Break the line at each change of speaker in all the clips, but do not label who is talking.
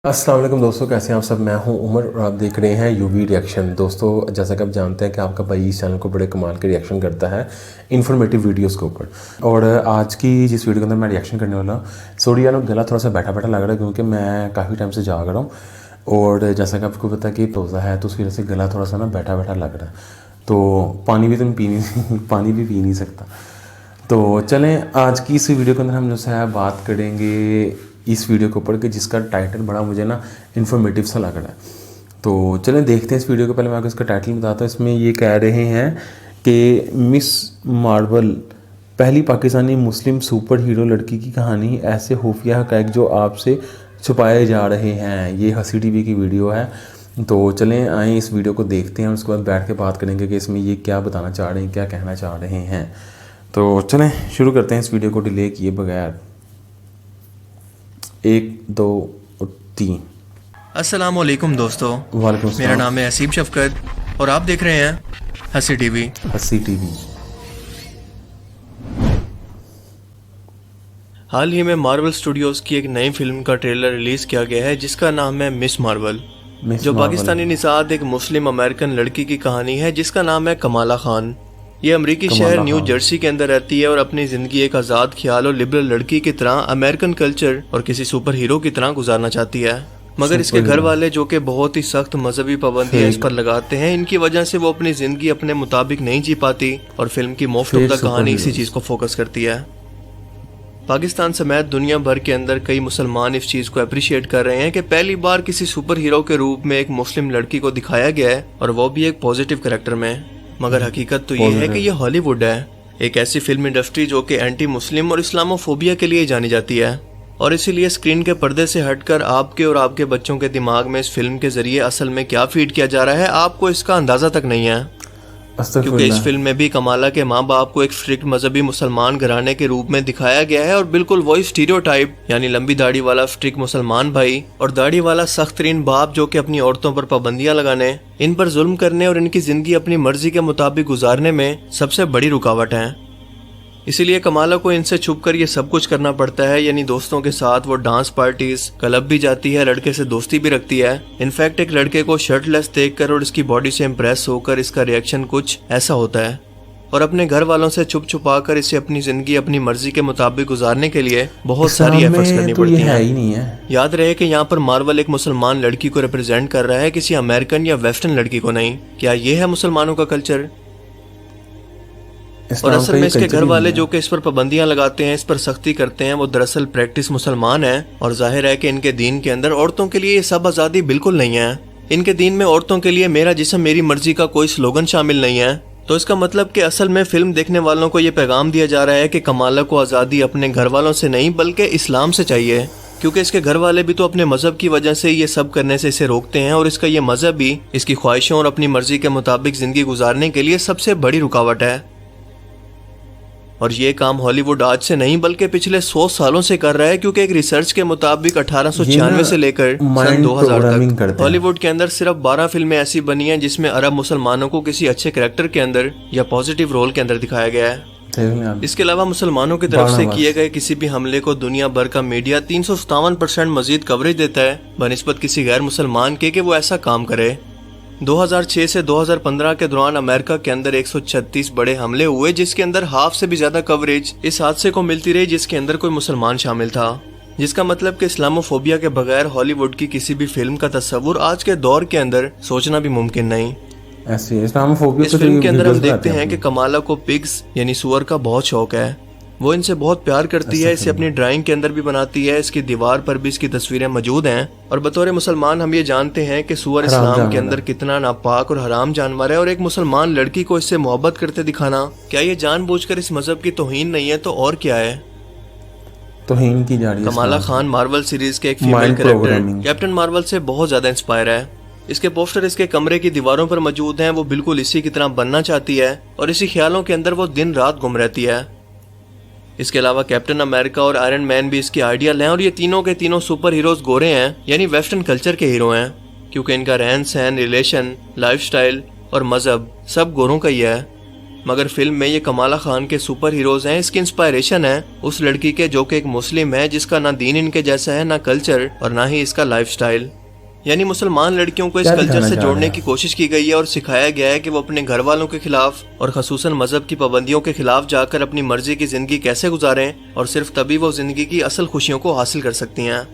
अस्सलाम वालेकुम दोस्तों, कैसे हैं आप सब। मैं हूं उमर और आप देख रहे हैं यूवी रिएक्शन। दोस्तों, जैसा कि आप जानते हैं कि आपका भाई इस चैनल को बड़े कमाल के रिएक्शन करता है इन्फॉर्मेटिव वीडियोस के ऊपर। और आज की जिस वीडियो के अंदर मैं रिएक्शन करने वाला हूँ, सॉरी यार गला थोड़ा सा बैठा बैठा लग रहा है क्योंकि मैं काफ़ी टाइम से जाग रहा हूँ। और जैसा कि आपको पता है कि रोज़ा है तो उसकी वजह से गला थोड़ा सा ना बैठा बैठा लग रहा है, तो पानी भी पानी भी पी नहीं सकता। तो चलें, आज की इस वीडियो के अंदर हम जो है बात करेंगे इस वीडियो के ऊपर कि जिसका टाइटल बड़ा मुझे ना इन्फॉर्मेटिव सा लग रहा है। तो चलें देखते हैं इस वीडियो के। पहले मैं आपको इसका टाइटल बताता हूँ। इसमें ये कह रहे हैं कि मिस मार्वल पहली पाकिस्तानी मुस्लिम सुपर हीरो लड़की की कहानी, ऐसे खुफिया हक़ाइक़ जो आपसे छुपाए जा रहे हैं। ये हंसी टीवी की वीडियो है। तो चलें आए इस वीडियो को देखते हैं और उसके बाद बैठ के बात करेंगे कि इसमें ये क्या बताना चाह रहे हैं, क्या कहना चाह रहे हैं। तो चलें शुरू करते हैं इस वीडियो को डिले किए बगैर। 1 2 और 3।
अस्सलाम वालेकुम दोस्तों,
वालेकुम
मेरा
सलाम।
नाम है असीम शफकत और आप देख रहे हैं हंसी टीवी।
हंसी टीवी।
हाल ही में मार्वल स्टूडियोज की एक नई फिल्म का ट्रेलर रिलीज किया गया है जिसका नाम है मिस मार्वल, जो पाकिस्तानी निषाद एक मुस्लिम अमेरिकन लड़की की कहानी है जिसका नाम है कमाला खान। ये अमेरिकी शहर न्यू जर्सी के अंदर रहती है और अपनी जिंदगी एक आज़ाद ख्याल और लिबरल लड़की की तरह अमेरिकन कल्चर और किसी सुपर हीरो की तरह गुजारना चाहती है। मगर इसके घर वाले जो कि बहुत ही सख्त मजहबी पाबंदियां इस पर लगाते हैं, इनकी वजह से वो अपनी जिंदगी अपने मुताबिक नहीं जी पाती और फिल्म की मोस्ट ऑफ द कहानी इसी चीज को फोकस करती है। पाकिस्तान समेत दुनिया भर के अंदर कई मुसलमान इस चीज को अप्रिशिएट कर रहे हैं कि पहली बार किसी सुपर हीरो के रूप में एक मुस्लिम लड़की को दिखाया गया है और वो भी एक पॉजिटिव कैरेक्टर में। मगर हकीकत तो ये है कि ये हॉलीवुड है, एक ऐसी फिल्म इंडस्ट्री जो कि एंटी मुस्लिम और इस्लामोफोबिया के लिए जानी जाती है। और इसीलिए स्क्रीन के पर्दे से हटकर आपके और आपके बच्चों के दिमाग में इस फिल्म के जरिए असल में क्या फीड किया जा रहा है आपको इसका अंदाजा तक नहीं है। क्योंकि इस फिल्म में भी कमाला के माँ बाप को एक स्ट्रिक्ट मजहबी मुसलमान घराने के रूप में दिखाया गया है और बिल्कुल वही स्टीरियोटाइप, यानी लंबी दाढ़ी वाला स्ट्रिक्ट मुसलमान भाई और दाढ़ी वाला सख्त तरीन बाप जो कि अपनी औरतों पर पाबंदियां लगाने, इन पर जुल्म करने और इनकी जिंदगी अपनी मर्जी के मुताबिक गुजारने में सबसे बड़ी रुकावट है। इसीलिए कमाला को इनसे छुपकर ये सब कुछ करना पड़ता है, यानी दोस्तों के साथ वो डांस पार्टीज, क्लब भी जाती है, लड़के से दोस्ती भी रखती है। इनफैक्ट एक लड़के को शर्टलेस देखकर और इसकी बॉडी से इम्प्रेस होकर इसका रिएक्शन कुछ ऐसा होता है। और अपने घर वालों से छुप छुपा कर इसे अपनी जिंदगी अपनी मर्जी के मुताबिक गुजारने के लिए बहुत सारी एफर्ट्स करनी पड़ती हैं। याद रहे कि यहाँ पर मार्वल एक मुसलमान लड़की को रिप्रेजेंट कर रहा है, किसी अमेरिकन या वेस्टर्न लड़की को नहीं। क्या ये है मुसलमानों का कल्चर? और असल में इसके घर वाले जो कि इस पर पाबंदियां लगाते हैं, इस पर सख्ती करते हैं, वो दरअसल प्रैक्टिस मुसलमान हैं। और जाहिर है कि इनके दीन के अंदर औरतों के लिए ये सब आज़ादी बिल्कुल नहीं है। इनके दीन में औरतों के लिए मेरा जिस्म मेरी मर्जी का कोई स्लोगन शामिल नहीं है। तो इसका मतलब कि असल में फिल्म देखने वालों को ये पैगाम दिया जा रहा है कि कमाला को आज़ादी अपने घर वालों से नहीं बल्कि इस्लाम से चाहिए, क्योंकि इसके घर वाले भी तो अपने मजहब की वजह से ये सब करने से इसे रोकते हैं और इसका ये मजहब भी इसकी ख्वाहिशों और अपनी मर्जी के मुताबिक जिंदगी गुजारने के लिए सबसे बड़ी रुकावट है। और ये काम हॉलीवुड आज से नहीं बल्कि पिछले 100 सालों से कर रहा है, क्योंकि एक रिसर्च के मुताबिक 1896 से लेकर सन 2000 तक हॉलीवुड के अंदर सिर्फ 12 फिल्में ऐसी बनी हैं जिसमें अरब मुसलमानों को किसी अच्छे कैरेक्टर के अंदर या पॉजिटिव रोल के अंदर दिखाया गया है। इसके अलावा मुसलमानों की तरफ से किए गए किसी भी हमले को दुनिया भर का मीडिया 357% मजीद कवरेज देता है बनिस्बत किसी गैर मुसलमान के कि वो ऐसा काम करे। 2006 से 2015 के दौरान अमेरिका के अंदर 136 बड़े हमले हुए, जिसके अंदर हाफ से भी ज्यादा कवरेज इस हादसे को मिलती रही जिसके अंदर कोई मुसलमान शामिल था। जिसका मतलब कि इस्लामोफोबिया के बगैर हॉलीवुड की किसी भी फिल्म का तस्वुर आज के दौर के अंदर सोचना भी मुमकिन नहीं।
ऐसे इस्लामोफोबिया
इस फिल्म के अंदर हम देखते हैं कि कमाला को पिग्स यानी सुअर का बहुत शौक है। वो इनसे बहुत प्यार करती है, इसे अपनी ड्राइंग के अंदर भी बनाती है, इसकी दीवार पर भी इसकी तस्वीरें मौजूद हैं। और बतौर मुसलमान हम ये जानते हैं कि सुअर इस्लाम के अंदर कितना नापाक और हराम जानवर है, और एक मुसलमान लड़की को इससे मोहब्बत करते दिखाना क्या ये जानबूझकर इस मजहब की तौहीन नहीं है तो और क्या है?
तौहीन की जा रही है।
कमाला खान मार्वल सीरीज के एक फीमेल कैरेक्टर कैप्टन मार्वल से बहुत ज्यादा इंस्पायर है। इसके पोस्टर इसके कमरे की दीवारों पर मौजूद हैं। वो बिल्कुल इसी की तरह बनना चाहती है और इसी ख्यालों के अंदर वो दिन रात गुम रहती है। इसके अलावा कैप्टन अमेरिका और आयरन मैन भी इसकी आइडियल हैं और ये तीनों के तीनों सुपर हीरोज गोरे हैं, यानी वेस्टर्न कल्चर के हीरो हैं, क्योंकि इनका रहन सहन, रिलेशन, लाइफस्टाइल और मजहब सब गोरों का ही है। मगर फिल्म में ये कमाला खान के सुपर हीरोज हैं। इसकी इंस्पायरेशन है उस लड़की के जो कि एक मुस्लिम है, जिसका ना दीन इनके जैसा है, ना कल्चर और ना ही इसका लाइफस्टाइल। यानी मुसलमान लड़कियों को इस कल्चर से जोड़ने की कोशिश की गई है और सिखाया गया है कि वो अपने घर वालों के खिलाफ और खसूसन मजहब की पाबंदियों के खिलाफ जाकर अपनी मर्जी की जिंदगी कैसे गुजारें और सिर्फ तभी वो जिंदगी की असल खुशियों को हासिल कर सकती हैं।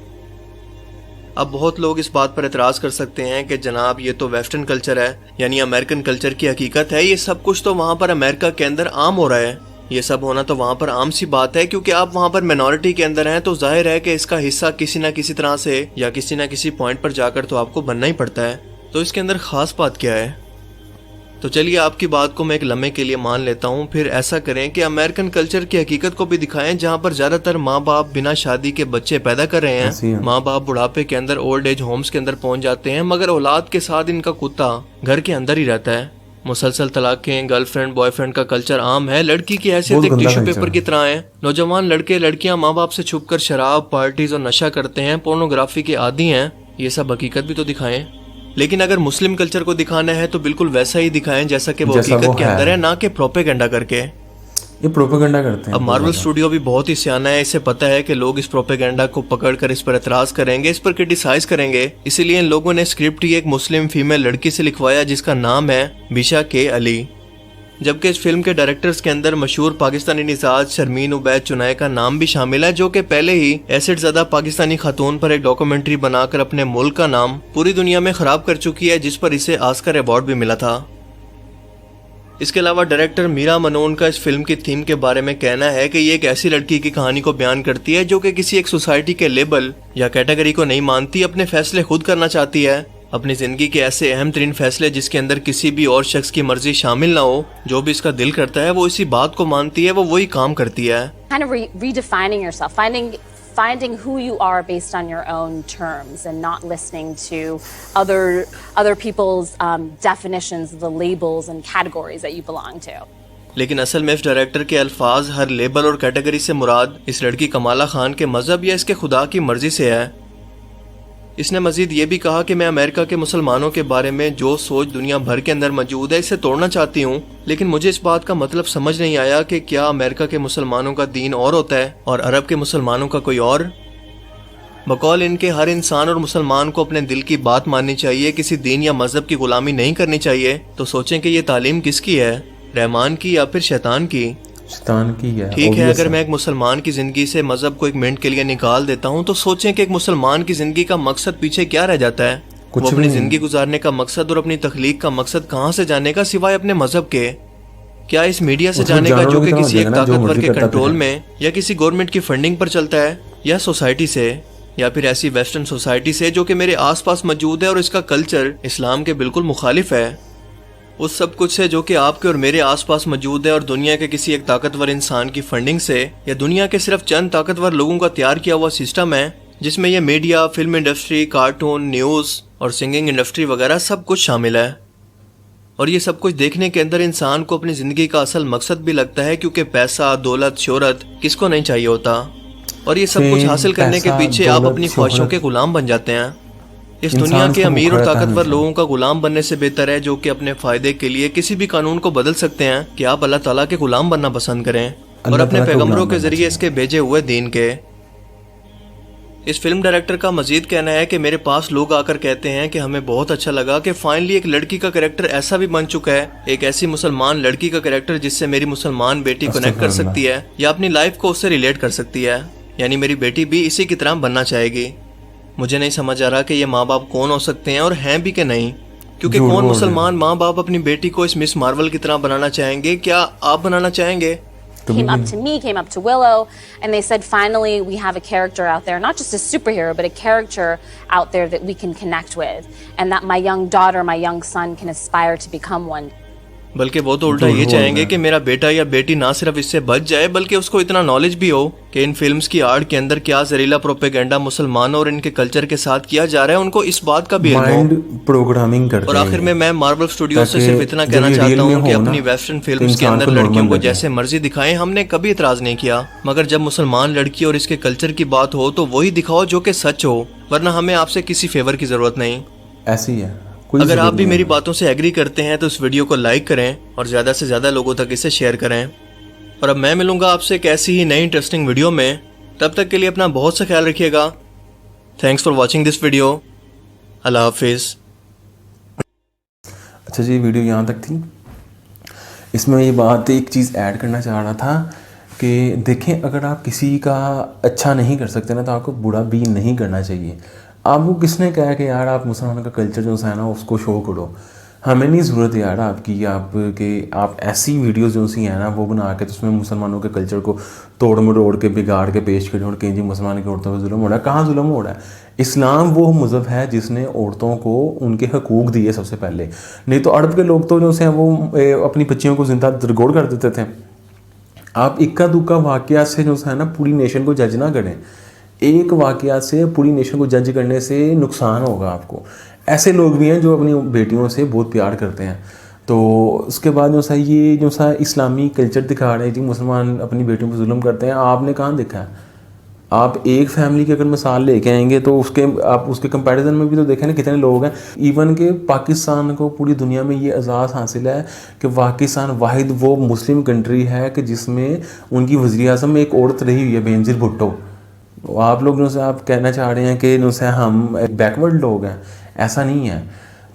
अब बहुत लोग इस बात पर एतराज कर सकते हैं कि जनाब ये तो वेस्टर्न कल्चर है, यानी अमेरिकन कल्चर की हकीकत है। ये सब कुछ तो वहाँ पर अमेरिका के अंदर आम हो रहा है, ये सब होना तो वहाँ पर आम सी बात है, क्योंकि आप वहाँ पर मिनॉरिटी के अंदर हैं तो जाहिर है कि इसका हिस्सा किसी न किसी तरह से या किसी न किसी पॉइंट पर जाकर तो आपको बनना ही पड़ता है। तो इसके अंदर खास बात क्या है? तो चलिए आपकी बात को मैं एक लम्हे के लिए मान लेता हूँ। फिर ऐसा करें कि अमेरिकन कल्चर की हकीकत को भी दिखाएं, जहाँ पर ज्यादातर माँ बाप बिना शादी के बच्चे पैदा कर रहे हैं। माँ बाप बुढ़ापे के अंदर ओल्ड एज होम्स के अंदर पहुंच जाते हैं, मगर औलाद के साथ इनका कुत्ता घर के अंदर ही रहता है। मुसलसल तलाकें, गर्लफ्रेंड बॉयफ्रेंड का कल्चर आम है। लड़की की हैसियत एक टिश्यू पेपर की तरह है। नौजवान लड़के लड़कियां माँ बाप से छुपकर शराब, पार्टीज और नशा करते हैं, पोर्नोग्राफी के आदी हैं। ये सब हकीकत भी तो दिखाएं। लेकिन अगर मुस्लिम कल्चर को दिखाना है तो बिल्कुल वैसा ही दिखाएं जैसा कि वो हकीकत के अंदर है, ना कि प्रोपेगेंडा करके।
ये प्रोपेगेंडा करते हैं।
अब मार्वल स्टूडियो भी बहुत ही सियाना है, इसे पता है कि लोग इस प्रोपेगेंडा को पकड़कर इस पर एतराज करेंगे, इस पर क्रिटिसाइज करेंगे। इसीलिए इन लोगों ने स्क्रिप्ट ही एक मुस्लिम फीमेल लड़की से लिखवाया जिसका नाम है बिशा के अली। जबकि इस फिल्म के डायरेक्टर्स के अंदर मशहूर पाकिस्तानी निजाज शर्मीन उबैद चुनाय का नाम भी शामिल है, जो कि पहले ही एसिड ज़दा पाकिस्तानी खातून पर एक डॉक्यूमेंट्री बनाकर अपने मुल्क का नाम पूरी दुनिया में खराब कर चुकी है, जिस पर इसे ऑस्कर अवार्ड भी मिला था। इसके अलावा डायरेक्टर मीरा मनोन का इस फिल्म की थीम के बारे में कहना है कि ये एक ऐसी लड़की की कहानी को बयान करती है जो कि किसी एक सोसाइटी के लेबल या कैटेगरी को नहीं मानती, अपने फैसले खुद करना चाहती है, अपनी जिंदगी के ऐसे अहम तरीन फैसले जिसके अंदर किसी भी और शख्स की मर्जी शामिल ना हो। जो भी इसका दिल करता है वो इसी बात को मानती है, वो वही काम करती है।
Kind of redefining yourself, finding who you are based on your own terms and not listening to other people's definitions, the labels and categories that you belong to.
लेकिन असल में इस डायरेक्टर के अल्फाज हर लेबल और कैटेगरी से मुराद इस लड़की कमाला खान के मजहब या इसके खुदा की मर्जी से है। इसने मजीद ये भी कहा कि मैं अमेरिका के मुसलमानों के बारे में जो सोच दुनिया भर के अंदर मौजूद है इसे तोड़ना चाहती हूँ, लेकिन मुझे इस बात का मतलब समझ नहीं आया कि क्या अमेरिका के मुसलमानों का दीन और होता है और अरब के मुसलमानों का कोई और। बकौल इनके हर इंसान और मुसलमान को अपने दिल की बात माननी चाहिए, किसी दीन या मजहब की गुलामी नहीं करनी चाहिए। तो सोचें कि ये तालीम किसकी है, रहमान की या फिर शैतान की?
शैतान की है।
ठीक है, अगर मैं एक मुसलमान की जिंदगी से मजहब को एक मिनट के लिए निकाल देता हूँ तो सोचें कि एक मुसलमान की जिंदगी का मकसद पीछे क्या रह जाता है। वो अपनी जिंदगी गुजारने का मकसद और अपनी तख्लीक का मकसद कहाँ से जाने का सिवाय अपने मजहब के? क्या इस मीडिया से जाने का जो कि किसी एक ताकतवर के कंट्रोल में या किसी गवर्नमेंट की फंडिंग पर चलता है, या सोसाइटी से, या फिर ऐसी वेस्टर्न सोसाइटी से जो कि मेरे आसपास मौजूद है और इसका कल्चर इस्लाम के बिल्कुल मुखालिफ है? उस सब कुछ से जो कि आपके और मेरे आसपास मौजूद है और दुनिया के किसी एक ताकतवर इंसान की फंडिंग से या दुनिया के सिर्फ चंद ताकतवर लोगों का तैयार किया हुआ सिस्टम है, जिसमें ये media, film industry, cartoon, news और सिंगिंग इंडस्ट्री वगैरह सब कुछ शामिल है। और ये सब कुछ देखने के अंदर इंसान को अपनी ज़िंदगी का असल मकसद भी लगता है, क्योंकि पैसा, दौलत, शोहरत किसको नहीं चाहिए होता। और ये सब कुछ हासिल करने के पीछे आप अपनी ख्वाहिशों के गुलाम बन जाते हैं। इस दुनिया के अमीर और ताकतवर लोगों का गुलाम बनने से बेहतर है जो कि अपने फायदे के लिए किसी भी कानून को बदल सकते हैं कि आप अल्लाह ताला के गुलाम बनना पसंद करें और अपने पैगंबरों के जरिए इसके भेजे हुए दीन के। इस फिल्म डायरेक्टर का मजीद कहना है कि मेरे पास लोग आकर कहते हैं कि हमें बहुत अच्छा लगा कि फाइनली एक लड़की का कैरेक्टर ऐसा भी बन चुका है, एक ऐसी मुसलमान लड़की का कैरेक्टर जिससे मेरी मुसलमान बेटी कनेक्ट कर सकती है या अपनी लाइफ को उससे रिलेट कर सकती है। यानी मेरी बेटी भी इसी की तरह बनना चाहेगी। मुझे नहीं समझ आ रहा कि ये माँ बाप कौन हो सकते हैं और हैं भी कि नहीं, क्योंकि कौन मुसलमान माँ बाप अपनी बेटी को इस मिस मार्वल की तरह बनाना चाहेंगे? क्या आप बनाना चाहेंगे?
Came up to me, came up to Willow, and they said, finally, we have a character out there, not just a superhero, but a character out there that we can connect with, and that my young daughter, my young son can aspire to become one.
बल्कि वो तो उल्टा ये चाहेंगे कि मेरा बेटा या बेटी ना सिर्फ इससे बच जाए बल्कि उसको इतना नॉलेज भी हो कि इन फिल्म्स की आड़ के अंदर क्या जहरीला प्रोपेगेंडा मुसलमानों और इनके कल्चर के साथ किया जा रहा है, उनको इस बात का भी
माइंड प्रोग्रामिंग करते हैं।
और आखिर में मैं मार्वल स्टूडियो से सिर्फ इतना कहना चाहता हूँ कि अपनी वेस्टर्न फिल्म्स के अंदर लड़कियों को जैसे मर्जी दिखाएं, हमने कभी इतराज नहीं किया, मगर जब मुसलमान लड़की और इसके कल्चर की बात हो तो वही दिखाओ जो कि सच हो, वरना हमें आपसे किसी फेवर की जरूरत नहीं।
ऐसी है, कोई
अगर आप
ज़रूरत
भी
नहीं
मेरी
है।
बातों से एग्री करते हैं तो इस वीडियो को लाइक करें और ज़्यादा से ज़्यादा लोगों तक इसे शेयर करें। और अब मैं मिलूंगा आपसे एक ऐसी ही नई इंटरेस्टिंग वीडियो में। तब तक के लिए अपना बहुत सा ख्याल रखिएगा। Thanks for watching this video. अल्लाह हाफिज़।
अच्छा जी, वीडियो यहाँ तक थी। इसमें ये बात एक चीज़ ऐड करना चाह रहा था कि देखें, अगर आप किसी का अच्छा नहीं कर सकते ना तो आपको बुरा भी नहीं करना चाहिए। आपको किसने कहा कि यार आप मुसलमानों का कल्चर जो है ना उसको शो करो। हमें नहीं ज़रूरत यार आपकी, आप ऐसी वीडियोस जो सी हैं ना वो बना के तो उसमें मुसलमानों के कल्चर को तोड़ मरोड़ के बिगाड़ के पेश करें और कहीं जी मुसलमान की औरतों पर जुल्म हो रहा है। कहाँ जुल्म हो रहा है? इस्लाम वो मज़हब है जिसने औरतों को उनके हकूक़ दिए सबसे पहले। नहीं तो अरब के लोग तो जो से वो अपनी बच्चियों को ज़िंदा दरगोर कर देते थे। आप इक्का दुक्का वाक़या से जो है ना पूरी नेशन को जज ना करें। एक वाक़या से पूरी नेशन को जज करने से नुकसान होगा आपको। ऐसे लोग भी हैं जो अपनी बेटियों से बहुत प्यार करते हैं। तो उसके बाद जो सा ये जो सा इस्लामी कल्चर दिखा रहे हैं जी मुसलमान अपनी बेटियों पर जुल्म करते हैं, आपने कहाँ देखा है? आप एक फैमिली की अगर मिसाल लेके आएंगे तो आप उसके कंपैरिजन में भी तो देखें ना कितने लोग हैं। इवन के पाकिस्तान को पूरी दुनिया में ये एजाज़ हासिल है कि पाकिस्तान वाहिद वो मुस्लिम कंट्री है कि जिसमें उनकी वज़ीर आज़म एक औरत रही हुई है, बेनज़ीर भुट्टो। आप लोग जो से आप कहना चाह रहे हैं कि जो से हम बैकवर्ड लोग हैं, ऐसा नहीं है।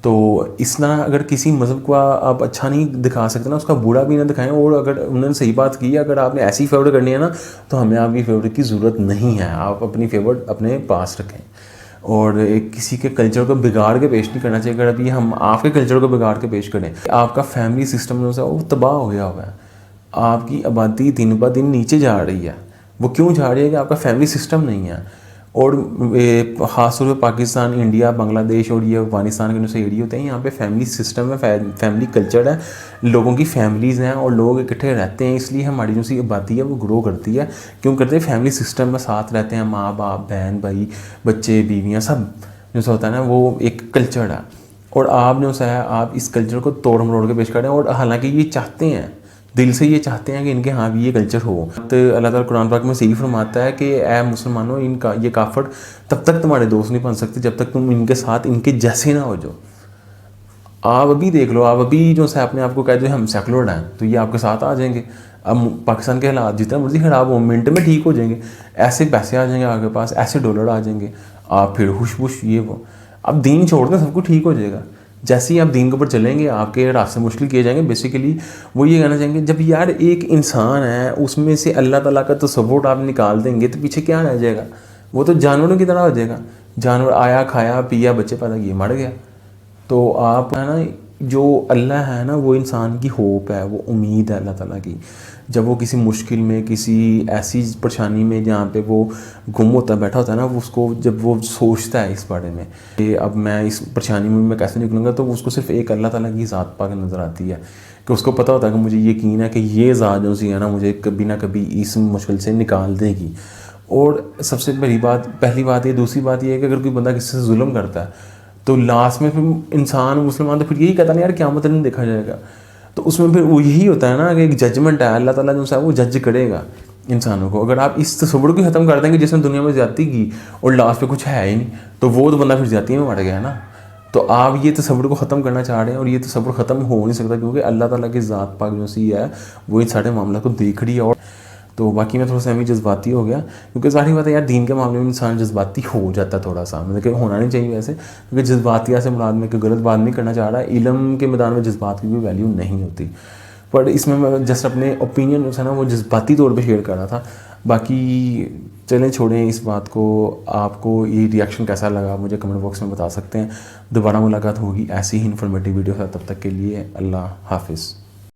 तो इस तरह अगर किसी मज़हब को आप अच्छा नहीं दिखा सकते ना, उसका बुरा भी ना दिखाएं। और अगर उन्होंने सही बात की है, अगर आपने ऐसी फेवर करनी है ना तो हमें आपकी फेवर की ज़रूरत नहीं है। आप अपनी फेवर अपने पास रखें और किसी के कल्चर को बिगाड़ के पेश नहीं करना चाहिए। अगर अभी हम आपके कल्चर को बिगाड़ के पेश करें, आपका फैमिली सिस्टम जो है वो तबाह हो गया हुआ है। आपकी आबादी दिन ब दिन नीचे जा रही है। वो क्यों जा रही है कि आपका फैमिली सिस्टम नहीं है। और ख़ास तौर पर पाकिस्तान, इंडिया, बांग्लादेश और ये अफगानिस्तान के जैसे एरिया होते हैं, यहाँ पे फैमिली सिस्टम है, फैमिली कल्चर है, लोगों की फैमिलीज़ हैं और लोग इकट्ठे रहते हैं। इसलिए हमारी जो सी आबादी है वो ग्रो करती है। क्यों करते हैं? फैमिली सिस्टम में साथ रहते हैं, माँ बाप, बहन भाई, बच्चे, बीवियाँ, सब जो होता है ना वो एक कल्चर है। और आप जो है आप इस कल्चर को तोड़ मरोड़ के पेश करें। और हालांकि ये चाहते हैं, दिल से ये चाहते हैं कि इनके यहाँ भी ये कल्चर हो। तो अल्लाह ताला कुरान पाक में सही फरमाता है कि ऐ मुसलमानों, इनका ये काफर तब तक तुम्हारे दोस्त नहीं बन सकते जब तक तुम इनके साथ इनके जैसे ना हो जाओ। आप अभी देख लो, आप अभी जो है अपने आप को कह दो हम सेकुलर हैं तो ये आपके साथ आ जाएंगे। अब पाकिस्तान के हालात जितना मर्जी ख़राब हो, मिनट में ठीक हो जाएंगे। ऐसे पैसे आ जाएंगे आपके पास, ऐसे डॉलर आ जाएंगे, आप फिर हुश बुश ये वो। अब दीन छोड़ दें, सब कुछ ठीक हो जाएगा। जैसे ही आप दीन के ऊपर चलेंगे आपके रास्ते मुश्किल किए जाएंगे। बेसिकली वो ये कहना चाहेंगे, जब यार एक इंसान है उसमें से अल्लाह ताला का तसव्वुर आप निकाल देंगे तो पीछे क्या रह जाएगा? वो तो जानवरों की तरह हो जाएगा। जानवर आया, खाया, पिया, बच्चे पैदा किए, मर गया। तो आप है ना, जो अल्लाह है ना वो इंसान की होप है, वो उम्मीद है अल्लाह ताला की। जब वो किसी मुश्किल में, किसी ऐसी परेशानी में जहाँ पे वो गुम होता बैठा होता है ना, वो उसको जब वो सोचता है इस बारे में कि अब मैं इस परेशानी में मैं कैसे निकलूँगा, तो उसको सिर्फ एक अल्लाह ताला की ज़ात पाक नज़र आती है कि उसको पता होता है कि मुझे यकीन है कि ये ज़ात जो सी है ना मुझे कभी ना कभी इस मुश्किल से निकाल देगी। और सबसे पहली बात ये। दूसरी बात ये है कि अगर कोई बंदा किसी से जुल्म करता है तो लास्ट में फिर इंसान मुसलमान तो फिर यही कहता नहीं यार क़यामत नहीं देखा जाएगा। तो उसमें फिर वो यही होता है ना कि एक जजमेंट है, अल्लाह ताला जो है वो जज करेगा इंसानों को। अगर आप इस तस्वुर को ख़त्म कर देंगे जिसने दुनिया में ज़्यादती की और लास्ट पे कुछ है ही नहीं, तो वो तो बंदा फिर ज़्यादती में मर गया ना। तो आप ये तस्वुर को ख़त्म करना चाह रहे हैं और ये तस्वुर ख़त्म हो नहीं सकता क्योंकि अल्लाह ताला की ज़ात पाक जो सी है वो इन सारे मामला को देख रही है। और तो बाकी मैं थोड़ा सा जज्बाती हो गया क्योंकि ज़ाहिर बात है यार दीन के मामले में इंसान जज्बाती हो जाता है थोड़ा सा, मतलब कि होना नहीं चाहिए वैसे, क्योंकि जज्बातिया से मुराद में कोई गलत बात नहीं करना चाह रहा। इल्म के मैदान में जज्बात की कोई वैल्यू नहीं होती, पर इसमें मैं जस्ट अपने ओपिनियन जो है ना वो जज्बाती तौर पे शेयर कर रहा था। बाकी चलें छोड़ें इस बात को। आपको ये रिएक्शन कैसा लगा मुझे कमेंट बॉक्स में बता सकते हैं। दोबारा मुलाकात होगी ऐसी ही इन्फॉर्मेटिव वीडियो है, तब तक के लिए अल्लाह हाफिज़।